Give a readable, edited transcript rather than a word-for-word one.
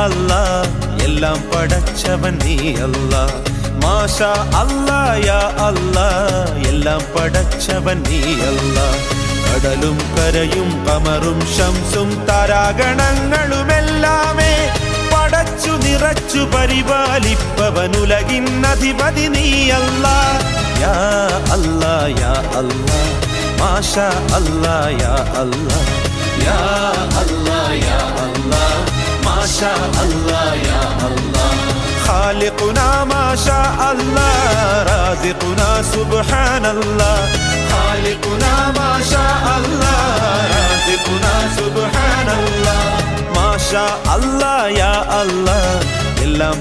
അല്ലാ എല്ലാം പടച്ചവൻ നീ അല്ലാ മാഷാ അല്ലാ യാ അല്ലാ എല്ലാം പടച്ചവൻ നീ അല്ലാ കടലും കരയും കമറും ശംസും താരാഗണങ്ങളുമെല്ലാമേ പടച്ചു നിറച്ചു പരിപാലിപ്പവനുലകിന്നധിപതി നീ അല്ലാ യാ അല്ലാ യാ അല്ലാ മാഷാ അല്ലാ യാ അല്ലാ യാ അല്ലാ യാ അല്ലാ മാഷാ അല്ലാ യാ അല്ലാ خالقنا ما شاء الله رازقنا سبحان الله خالقنا ما شاء الله رازقنا سبحان الله ما شاء الله يا الله എല്ലാം